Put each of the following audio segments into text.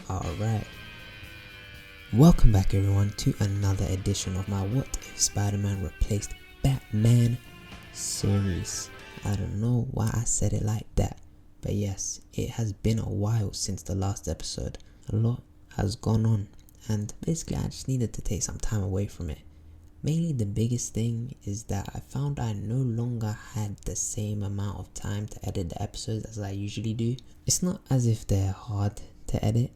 Alright, welcome back everyone to another edition of my What If Spider-Man Replaced Batman series. I don't know why I said it like that, but yes, it has been a while since the last episode. A lot has gone on and basically I just needed to take some time away from it. Mainly the biggest thing is that I found I no longer had the same amount of time to edit the episodes as I usually do. It's not as if they're hard to edit.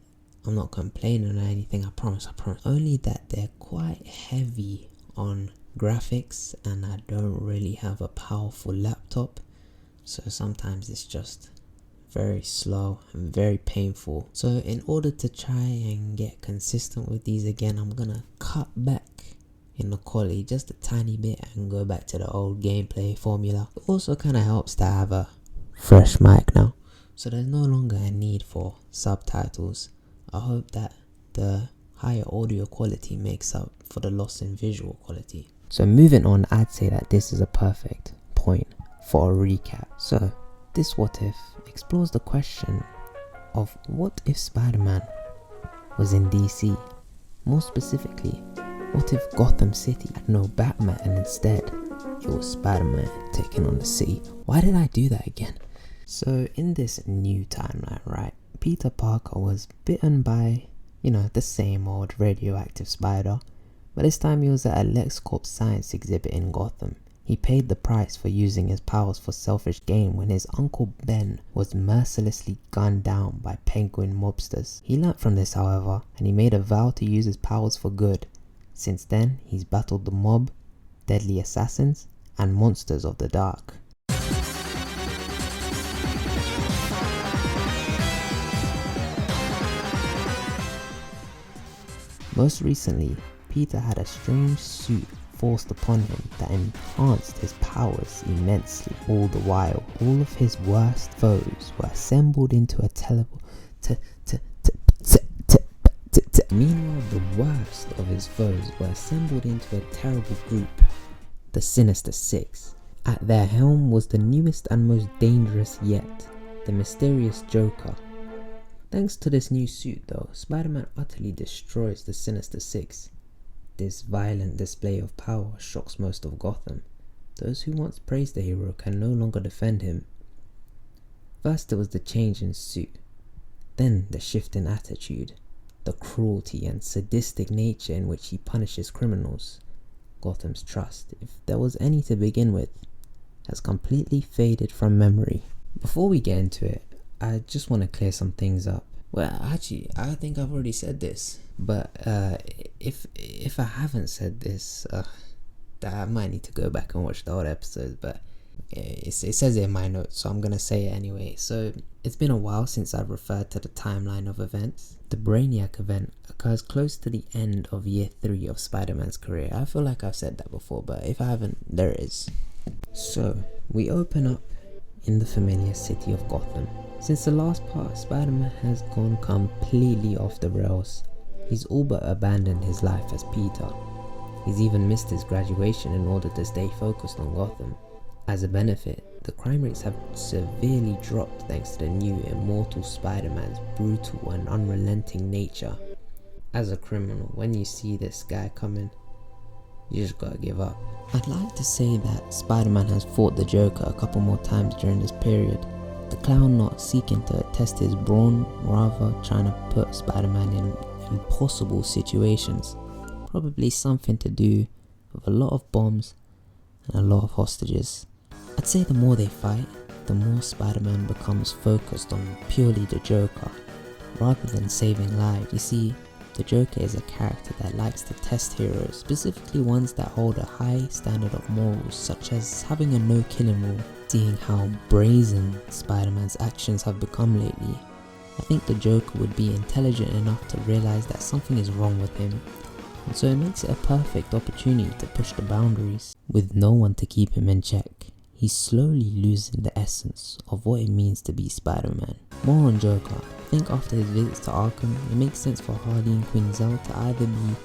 I'm not complaining or anything, I promise. Only that they're quite heavy on graphics and I don't really have a powerful laptop. So sometimes it's just very slow and very painful. So in order to try and get consistent with these again, I'm gonna cut back in the quality just a tiny bit and go back to the old gameplay formula. It also kind of helps to have a fresh mic now, so there's no longer a need for subtitles. I hope that the higher audio quality makes up for the loss in visual quality. So moving on, I'd say that this is a perfect point for a recap. So this What If explores the question of what if Spider-Man was in DC? More specifically, what if Gotham City had no Batman and instead it was Spider-Man taking on the city? Why did I do that again? So in this new timeline, right, Peter Parker was bitten by, the same old radioactive spider, but this time he was at a LexCorp science exhibit in Gotham. He paid the price for using his powers for selfish gain when his Uncle Ben was mercilessly gunned down by Penguin mobsters. He learnt from this, however, and he made a vow to use his powers for good. Since then, he's battled the mob, deadly assassins, and monsters of the dark. Most recently, Peter had a strange suit forced upon him that enhanced his powers immensely. All the while, all of his worst foes were assembled into a Meanwhile, the worst of his foes were assembled into a terrible group, the Sinister Six. At their helm was the newest and most dangerous yet, the mysterious Joker. Thanks to this new suit though, Spider-Man utterly destroys the Sinister Six. This violent display of power shocks most of Gotham. Those who once praised the hero can no longer defend him. First it was the change in suit, then the shift in attitude, the cruelty and sadistic nature in which he punishes criminals. Gotham's trust, if there was any to begin with, has completely faded from memory. Before we get into it, I just want to clear some things up. Well, actually, I think I've already said this, but if I haven't said this, I might need to go back and watch the old episodes, but it says it in my notes, so I'm gonna say it anyway. So it's been a while since I've referred to the timeline of events. The Brainiac event occurs close to the end of year 3 of Spider-Man's career. I feel like I've said that before, but if I haven't, there it is. So we open up in the familiar city of Gotham. Since the last part, Spider-Man has gone completely off the rails. He's all but abandoned his life as Peter. He's even missed his graduation in order to stay focused on Gotham. As a benefit, the crime rates have severely dropped thanks to the new immortal Spider-Man's brutal and unrelenting nature. As a criminal, when you see this guy coming, you just gotta give up. I'd like to say that Spider-Man has fought the Joker a couple more times during this period. The clown not seeking to test his brawn, rather trying to put Spider-Man in impossible situations. Probably something to do with a lot of bombs and a lot of hostages. I'd say the more they fight, the more Spider-Man becomes focused on purely the Joker, rather than saving lives. You see, the Joker is a character that likes to test heroes, specifically ones that hold a high standard of morals, such as having a no-killing rule. Seeing how brazen Spider-Man's actions have become lately, I think the Joker would be intelligent enough to realize that something is wrong with him, and so it makes it a perfect opportunity to push the boundaries. With no one to keep him in check, he's slowly losing the essence of what it means to be Spider-Man. More on Joker. I think after his visits to Arkham, it makes sense for Harley and Quinzel to either be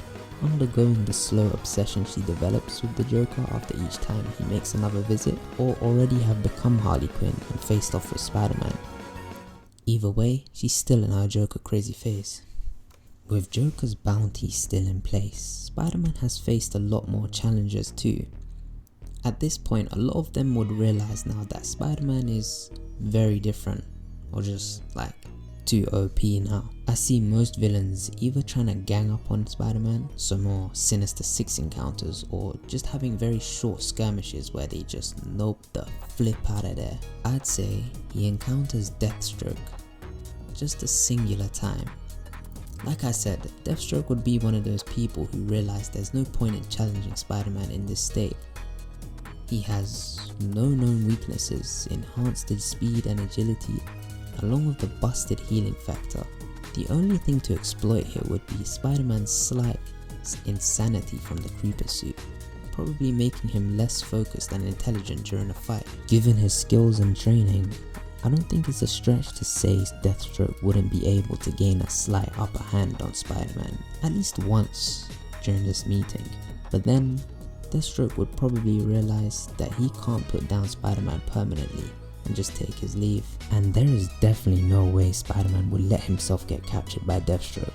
undergoing the slow obsession she develops with the Joker after each time he makes another visit, or already have become Harley Quinn and faced off with Spider-Man. Either way, she's still in her Joker crazy phase. With Joker's bounty still in place, Spider-Man has faced a lot more challenges too. At this point, a lot of them would realize now that Spider-Man is very different, or just like too OP now. I see most villains either trying to gang up on Spider-Man, so more Sinister Six encounters, or just having very short skirmishes where they just nope the flip out of there. I'd say he encounters Deathstroke just a singular time. Like I said, Deathstroke would be one of those people who realize there's no point in challenging Spider-Man in this state. He has no known weaknesses, enhanced his speed and agility, along with the busted healing factor. The only thing to exploit here would be Spider-Man's slight insanity from the creeper suit, probably making him less focused and intelligent during a fight. Given his skills and training, I don't think it's a stretch to say Deathstroke wouldn't be able to gain a slight upper hand on Spider-Man, at least once during this meeting. But then, Deathstroke would probably realize that he can't put down Spider-Man permanently and just take his leave. And there is definitely no way Spider-Man would let himself get captured by Deathstroke.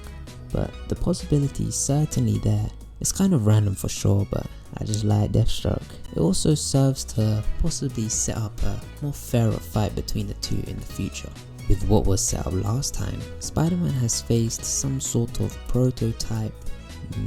But the possibility is certainly there. It's kind of random for sure, but I just like Deathstroke. It also serves to possibly set up a more fairer fight between the two in the future. With what was set up last time, Spider-Man has faced some sort of prototype,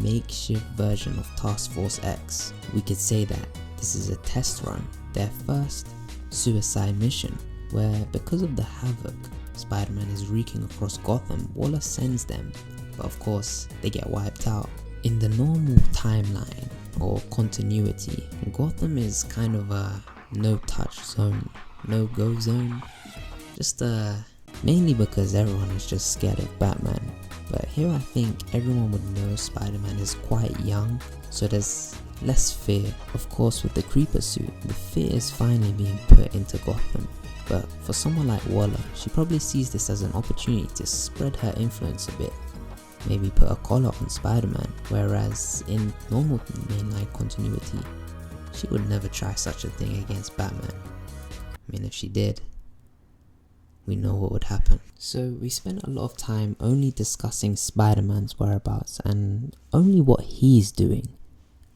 makeshift version of Task Force X. We could say that this is a test run, their first suicide mission, where because of the havoc Spider-Man is wreaking across Gotham, Waller sends them, but of course they get wiped out. In the normal timeline or continuity, Gotham is kind of a no-touch zone, no-go zone, just mainly because everyone is just scared of Batman. But here I think everyone would know Spider-Man is quite young, so there's less fear. Of course, with the creeper suit, the fear is finally being put into Gotham. But for someone like Waller, she probably sees this as an opportunity to spread her influence a bit. Maybe put a collar on Spider-Man, whereas in normal mainline continuity, she would never try such a thing against Batman. I mean, if she did, we know what would happen. So we spent a lot of time only discussing Spider-Man's whereabouts and only what he's doing.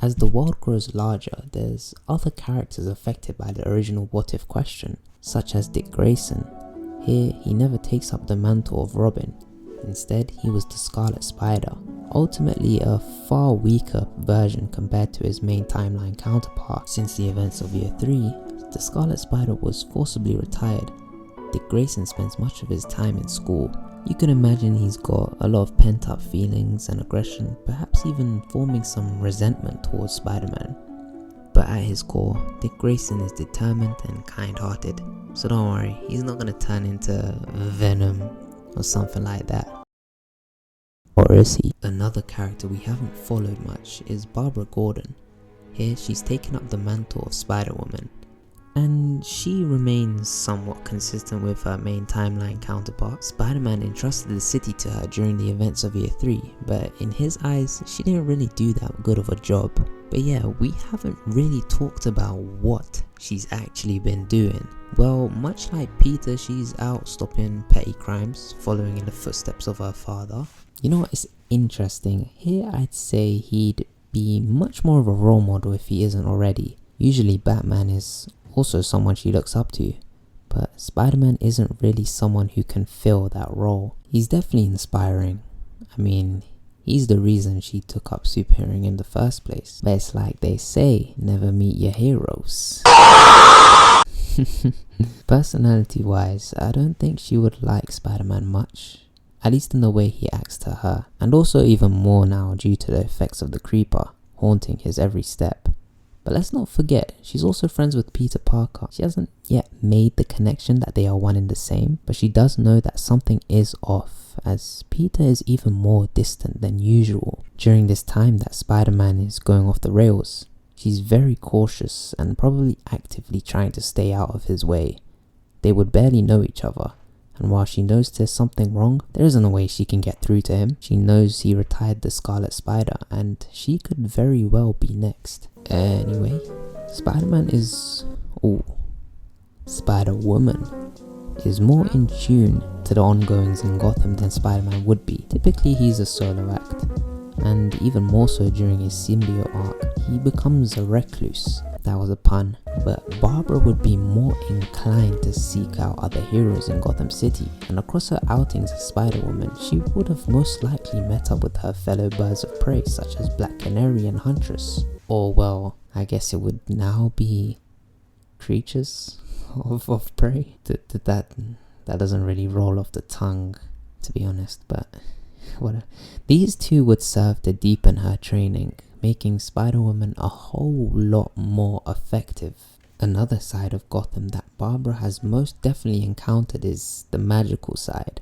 As the world grows larger, there's other characters affected by the original what if question, such as Dick Grayson. Here, he never takes up the mantle of Robin. Instead, he was the Scarlet Spider, ultimately a far weaker version compared to his main timeline counterpart. Since the events of Year 3, the Scarlet Spider was forcibly retired. Dick Grayson spends much of his time in school. You can imagine he's got a lot of pent-up feelings and aggression, perhaps even forming some resentment towards Spider-Man. But at his core, Dick Grayson is determined and kind-hearted, so don't worry, he's not gonna turn into Venom or something like that. Or is he? Another character we haven't followed much is Barbara Gordon. Here she's taken up the mantle of Spider-Woman, and she remains somewhat consistent with her main timeline counterpart. Spider-Man entrusted the city to her during the events of Year 3, but in his eyes, she didn't really do that good of a job. But yeah, we haven't really talked about what she's actually been doing. Well, much like Peter, she's out stopping petty crimes, following in the footsteps of her father. You know what, it's interesting. Here I'd say he'd be much more of a role model if he isn't already. Usually Batman is also someone she looks up to, but Spider-Man isn't really someone who can fill that role. He's definitely inspiring. I mean, he's the reason she took up superheroing in the first place. But it's like they say, never meet your heroes. Personality wise, I don't think she would like Spider-Man much, at least in the way he acts to her, and also even more now due to the effects of the creeper haunting his every step. But let's not forget, she's also friends with Peter Parker. She hasn't yet made the connection that they are one and the same, but she does know that something is off, as Peter is even more distant than usual. During this time that Spider-Man is going off the rails, she's very cautious and probably actively trying to stay out of his way. They would barely know each other, and while she knows there's something wrong, there isn't a way she can get through to him. She knows he retired the Scarlet Spider, and she could very well be next. Anyway, Spider-Man is... Spider-Woman. is more in tune to the ongoings in Gotham than Spider-Man would be. Typically he's a solo act, and even more so during his symbiote arc, he becomes a recluse. That was a pun, but Barbara would be more inclined to seek out other heroes in Gotham City, and across her outings as Spider-Woman, she would have most likely met up with her fellow birds of prey such as Black Canary and Huntress. Or well, I guess it would now be creatures of prey. That doesn't really roll off the tongue, to be honest, but whatever. These two would serve to deepen her training, making Spider-Woman a whole lot more effective. Another side of Gotham that Barbara has most definitely encountered is the magical side.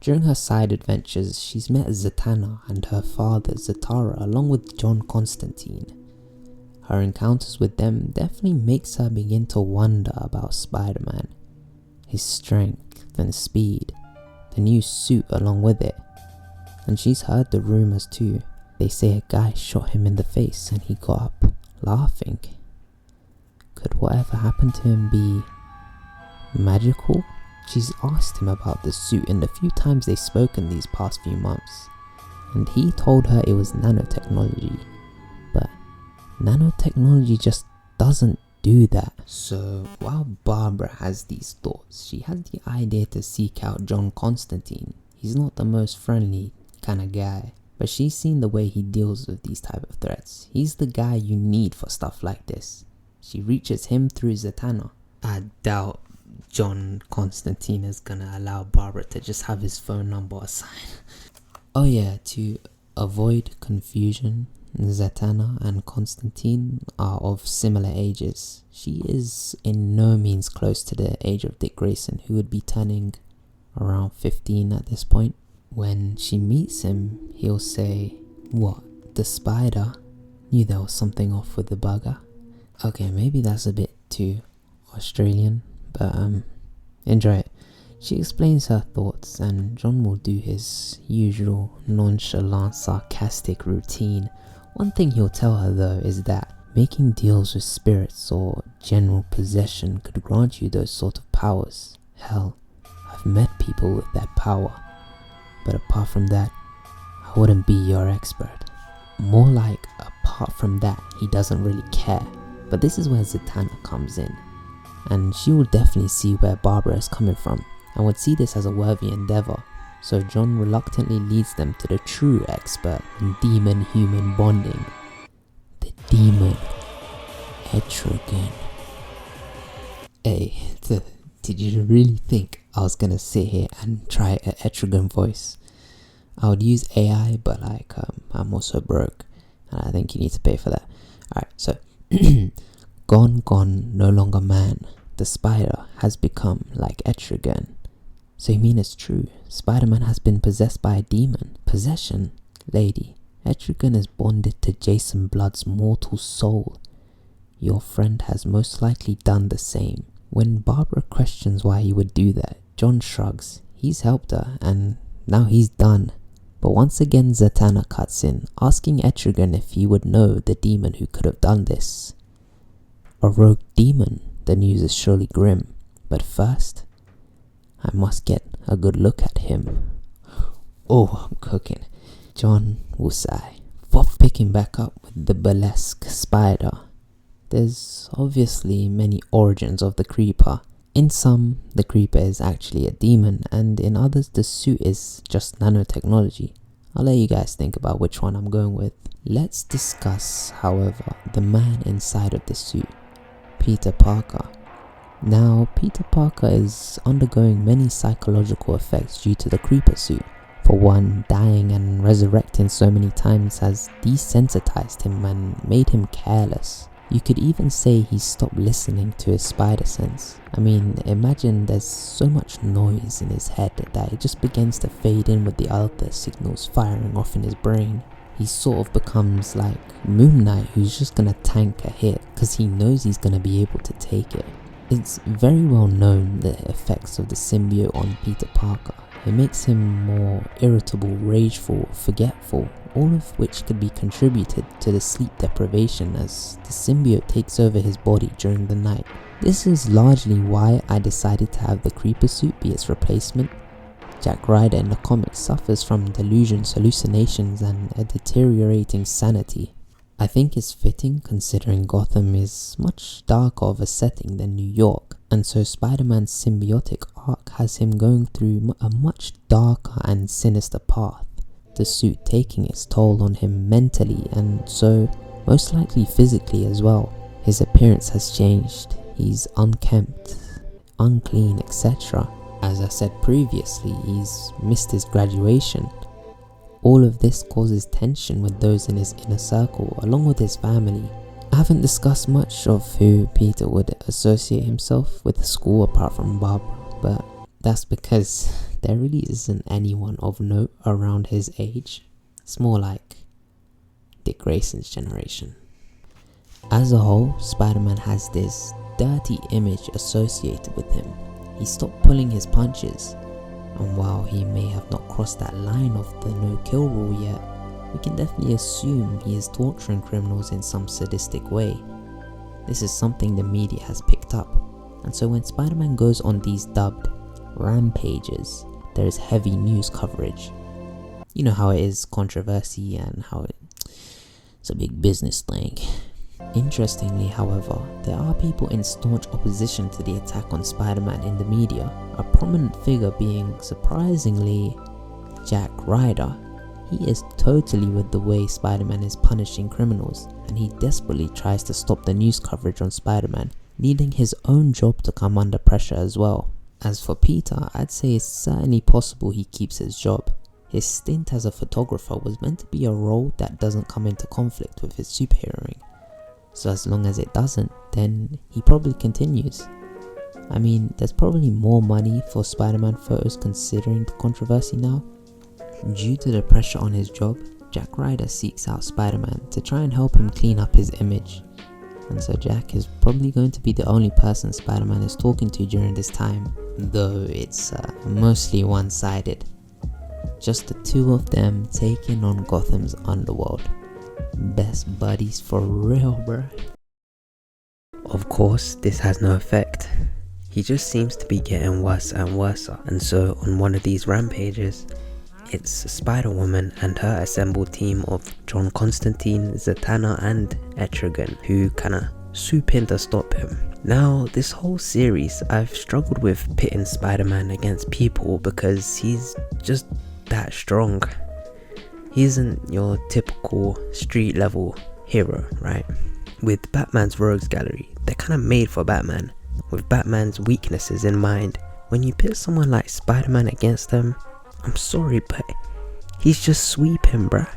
During her side adventures, she's met Zatanna and her father Zatara along with John Constantine. Her encounters with them definitely makes her begin to wonder about Spider-Man, his strength and speed, the new suit along with it. And she's heard the rumours too. They say a guy shot him in the face and he got up, laughing. Could whatever happened to him be magical? She's asked him about the suit in the few times they've spoken these past few months, and he told her it was nanotechnology. But nanotechnology just doesn't do that. So while Barbara has these thoughts, she has the idea to seek out John Constantine. He's not the most friendly kind of guy, but she's seen the way he deals with these type of threats. He's the guy you need for stuff like this. She reaches him through Zatanna. I doubt John Constantine is gonna allow Barbara to just have his phone number assigned. Oh yeah, to avoid confusion, Zatanna and Constantine are of similar ages. She is in no means close to the age of Dick Grayson, who would be turning around 15 at this point. When she meets him, he'll say, "What, the spider? Knew there was something off with the bugger." Okay, maybe that's a bit too Australian, but enjoy it. She explains her thoughts, and John will do his usual nonchalant, sarcastic routine. One thing he'll tell her though is that making deals with spirits or general possession could grant you those sort of powers. Hell, I've met people with that power. But apart from that, I wouldn't be your expert. More like, apart from that, he doesn't really care. But this is where Zatanna comes in, and she will definitely see where Barbara is coming from, and would see this as a worthy endeavour. So John reluctantly leads them to the true expert in demon-human bonding. The demon, Etrigan. Hey, did you really think I was gonna sit here and try an Etrigan voice? I would use AI, but I'm also broke, and I think you need to pay for that. Alright, so Gone, no longer man. The spider has become like Etrigan. So you mean it's true? Spider-Man has been possessed by a demon. Possession? Lady, Etrigan is bonded to Jason Blood's mortal soul. Your friend has most likely done the same. When Barbara questions why he would do that, John shrugs. He's helped her, and now he's done. But once again Zatanna cuts in, asking Etrigan if he would know the demon who could have done this. A rogue demon? The news is surely grim. But first, I must get a good look at him. Oh, I'm cooking. John will sigh, picking back up with the burlesque spider. There's obviously many origins of the creeper. In some, the creeper is actually a demon, and in others the suit is just nanotechnology. I'll let you guys think about which one I'm going with. Let's discuss, however, the man inside of the suit, Peter Parker. Now, Peter Parker is undergoing many psychological effects due to the creeper suit. For one, dying and resurrecting so many times has desensitized him and made him careless. You could even say he's stopped listening to his spider sense. I mean, imagine there's so much noise in his head that it just begins to fade in with the other signals firing off in his brain. He sort of becomes like Moon Knight, who's just gonna tank a hit because he knows he's gonna be able to take it. It's very well known the effects of the symbiote on Peter Parker. It makes him more irritable, rageful, forgetful, all of which could be contributed to the sleep deprivation as the symbiote takes over his body during the night. This is largely why I decided to have the Creeper suit be its replacement. Jack Ryder in the comics suffers from delusions, hallucinations, and a deteriorating sanity. I think it's fitting considering Gotham is much darker of a setting than New York, and so Spider-Man's symbiotic arc has him going through a much darker and sinister path, the suit taking its toll on him mentally and so most likely physically as well. His appearance has changed, he's unkempt, unclean, etc. As I said previously, he's missed his graduation. All of this causes tension with those in his inner circle, along with his family. I haven't discussed much of who Peter would associate himself with the school apart from Barbara, but that's because there really isn't anyone of note around his age. It's more like Dick Grayson's generation. As a whole, Spider-Man has this dirty image associated with him. He stopped pulling his punches, and while he may have not crossed that line of the no-kill rule yet, we can definitely assume he is torturing criminals in some sadistic way. This is something the media has picked up, and so when Spider-Man goes on these dubbed rampages, there is heavy news coverage. You know how it is controversy and how it's a big business thing. Interestingly, however, there are people in staunch opposition to the attack on Spider-Man in the media, a prominent figure being, surprisingly, Jack Ryder. He is totally with the way Spider-Man is punishing criminals, and he desperately tries to stop the news coverage on Spider-Man, leading his own job to come under pressure as well. As for Peter, I'd say it's certainly possible he keeps his job. His stint as a photographer was meant to be a role that doesn't come into conflict with his superheroing. So as long as it doesn't, then he probably continues. I mean, there's probably more money for Spider-Man photos considering the controversy now. Due to the pressure on his job, Jack Ryder seeks out Spider-Man to try and help him clean up his image. And so Jack is probably going to be the only person Spider-Man is talking to during this time, though it's mostly one-sided. Just the two of them taking on Gotham's underworld. Best buddies for real, bruh. Of course, this has no effect. He just seems to be getting worse and worse, and so on one of these rampages, it's Spider-Woman and her assembled team of John Constantine, Zatanna and Etrigan who kinda swoop in to stop him. Now, this whole series, I've struggled with pitting Spider-Man against people because he's just that strong. He isn't your typical street level hero, right? With Batman's Rogues Gallery, they're kinda made for Batman, with Batman's weaknesses in mind. When you pit someone like Spider-Man against them, I'm sorry, but he's just sweeping, bruh.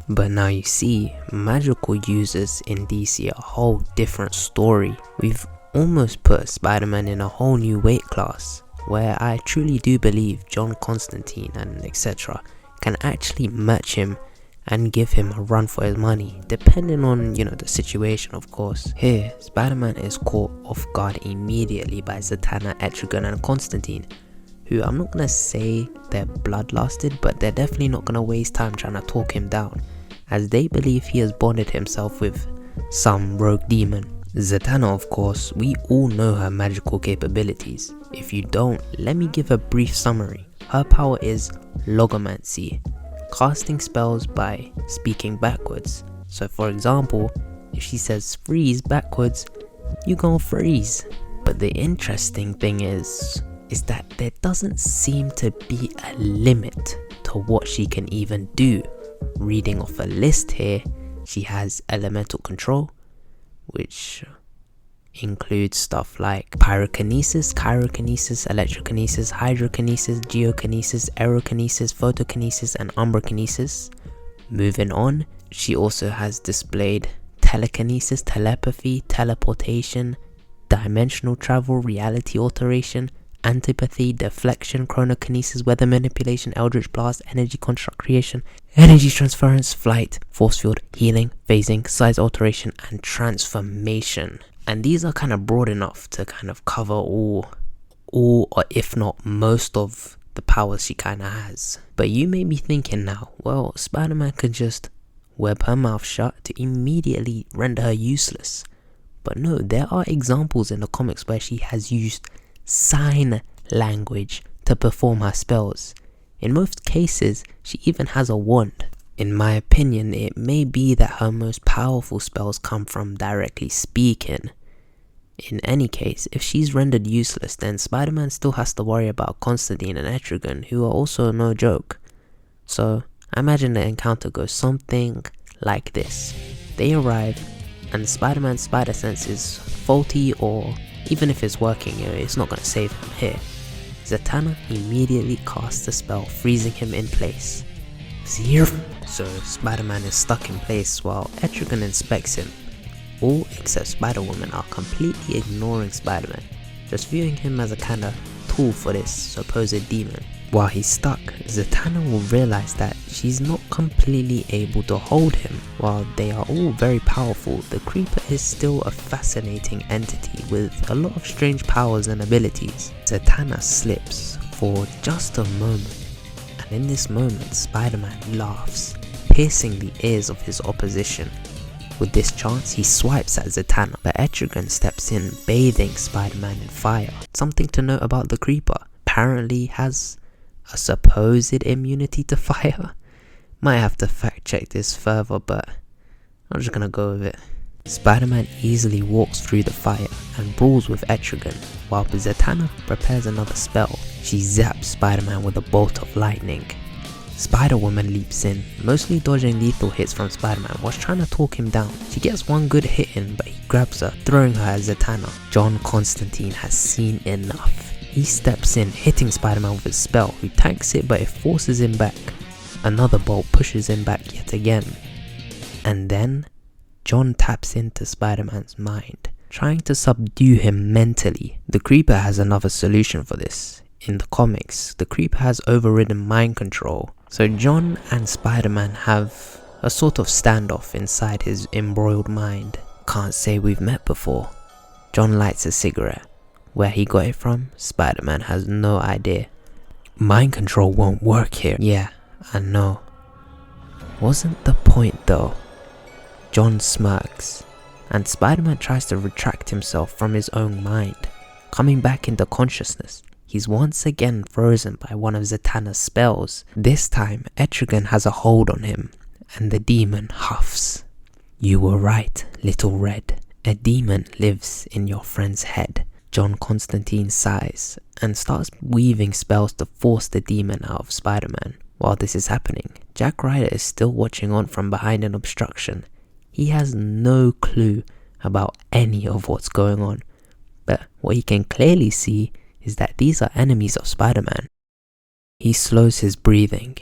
But now you see, magical users in DC are a whole different story. We've almost put Spider-Man in a whole new weight class, where I truly do believe John Constantine and etc. can actually match him and give him a run for his money, depending on, the situation, of course. Here, Spider-Man is caught off guard immediately by Zatanna, Etrigan and Constantine, who I'm not gonna say they're bloodlusted, but they're definitely not gonna waste time trying to talk him down, as they believe he has bonded himself with some rogue demon. Zatanna, of course, we all know her magical capabilities. If you don't, let me give a brief summary. Her power is logomancy, casting spells by speaking backwards. So for example, if she says freeze backwards, you gon' freeze. But the interesting thing is that there doesn't seem to be a limit to what she can even do. Reading off a list here, she has elemental control, which includes stuff like pyrokinesis, chirokinesis, electrokinesis, hydrokinesis, geokinesis, aerokinesis, photokinesis, and umbrakinesis. Moving on, she also has displayed telekinesis, telepathy, teleportation, dimensional travel, reality alteration, antipathy, deflection, chronokinesis, weather manipulation, eldritch blast, energy construct creation, energy transference, flight, force field, healing, phasing, size alteration, and transformation. And these are kind of broad enough to kind of cover all or if not most of the powers she kinda has. But you may be thinking now, well, Spider-Man could just web her mouth shut to immediately render her useless. But no, there are examples in the comics where she has used sign language to perform her spells. In most cases, she even has a wand. In my opinion, it may be that her most powerful spells come from directly speaking. In any case, if she's rendered useless, then Spider-Man still has to worry about Constantine and Etrigan, who are also no joke. So, I imagine the encounter goes something like this. They arrive, and Spider-Man's spider sense is faulty, or even if it's working, it's not going to save him here. Zatanna immediately casts a spell, freezing him in place. So Spider-Man is stuck in place while Etrigan inspects him. All except Spider-Woman are completely ignoring Spider-Man, just viewing him as a kinda tool for this supposed demon. While he's stuck, Zatanna will realize that she's not completely able to hold him. While they are all very powerful, the Creeper is still a fascinating entity with a lot of strange powers and abilities. Zatanna slips for just a moment, and in this moment Spider-Man laughs, piercing the ears of his opposition. With this chance, he swipes at Zatanna, but Etrigan steps in, bathing Spider-Man in fire. Something to note about the Creeper, apparently has a supposed immunity to fire. Might have to fact check this further, but I'm just gonna go with it. Spider-Man easily walks through the fire and brawls with Etrigan, while Zatanna prepares another spell. She zaps Spider-Man with a bolt of lightning. Spider-Woman leaps in, mostly dodging lethal hits from Spider-Man whilst trying to talk him down. She gets one good hit in, but he grabs her, throwing her at Zatanna. John Constantine has seen enough. He steps in, hitting Spider-Man with his spell, who tanks it, but it forces him back. Another bolt pushes him back yet again. And then, John taps into Spider-Man's mind, trying to subdue him mentally. The Creeper has another solution for this. In the comics, the Creeper has overridden mind control, so John and Spider-Man have a sort of standoff inside his embroiled mind. Can't say we've met before. John lights a cigarette. Where he got it from, Spider-Man has no idea. Mind control won't work here. Yeah, I know. Wasn't the point though. John smirks, and Spider-Man tries to retract himself from his own mind. Coming back into consciousness, he's once again frozen by one of Zatanna's spells. This time, Etrigan has a hold on him, and the demon huffs. You were right, Little Red. A demon lives in your friend's head. John Constantine sighs and starts weaving spells to force the demon out of Spider-Man. While this is happening, Jack Ryder is still watching on from behind an obstruction. He has no clue about any of what's going on, but what he can clearly see is that these are enemies of Spider-Man. He slows his breathing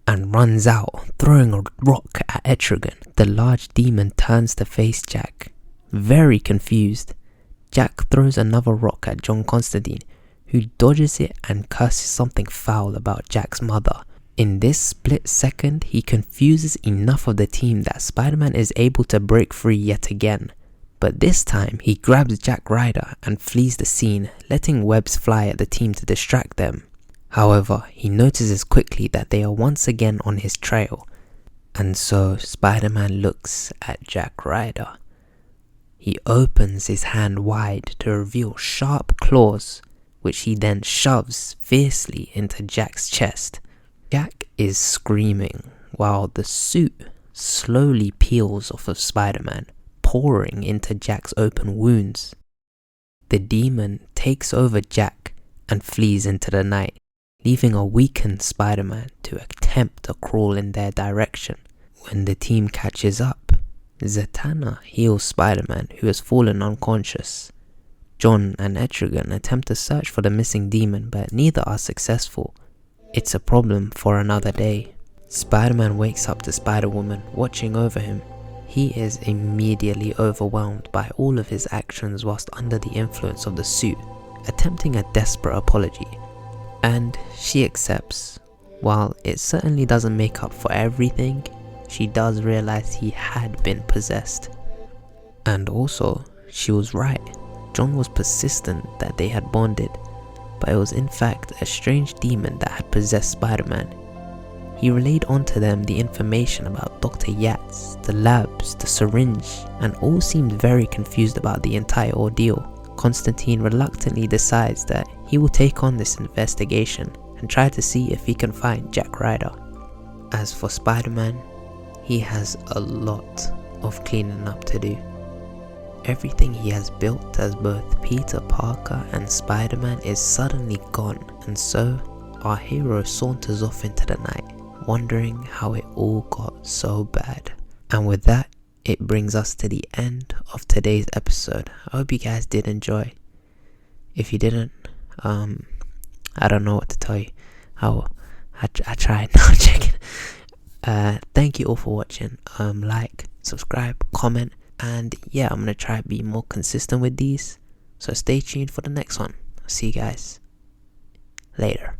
and runs out, throwing a rock at Etrigan. The large demon turns to face Jack, very confused. Jack throws another rock at John Constantine, who dodges it and curses something foul about Jack's mother. In this split second, he confuses enough of the team that Spider-Man is able to break free yet again. But this time, he grabs Jack Ryder and flees the scene, letting webs fly at the team to distract them. However, he notices quickly that they are once again on his trail, and so Spider-Man looks at Jack Ryder. He opens his hand wide to reveal sharp claws, which he then shoves fiercely into Jack's chest. Jack is screaming while the suit slowly peels off of Spider-Man, pouring into Jack's open wounds. The demon takes over Jack and flees into the night, leaving a weakened Spider-Man to attempt to crawl in their direction. When the team catches up, Zatanna heals Spider-Man, who has fallen unconscious. John and Etrigan attempt to search for the missing demon, but neither are successful. It's a problem for another day. Spider-Man wakes up to Spider-Woman watching over him. He is immediately overwhelmed by all of his actions whilst under the influence of the suit, attempting a desperate apology. And she accepts. While it certainly doesn't make up for everything, she does realize he had been possessed. And also, she was right. John was persistent that they had bonded. but it was in fact a strange demon that had possessed Spider-Man. He relayed onto them the information about Dr. Yates, the labs, the syringe, and all seemed very confused about the entire ordeal. Constantine reluctantly decides that he will take on this investigation and try to see if he can find Jack Ryder. As for Spider-Man, he has a lot of cleaning up to do. Everything he has built as both Peter Parker and Spider-Man is suddenly gone, and so our hero saunters off into the night, wondering how it all got so bad. And with that, it brings us to the end of today's episode. I hope you guys did enjoy. If you didn't, I don't know what to tell you. I tried. No, I'm checking. Thank you all for watching. Like, subscribe, comment, and yeah, I'm gonna try to be more consistent with these. So stay tuned for the next one. See you guys later.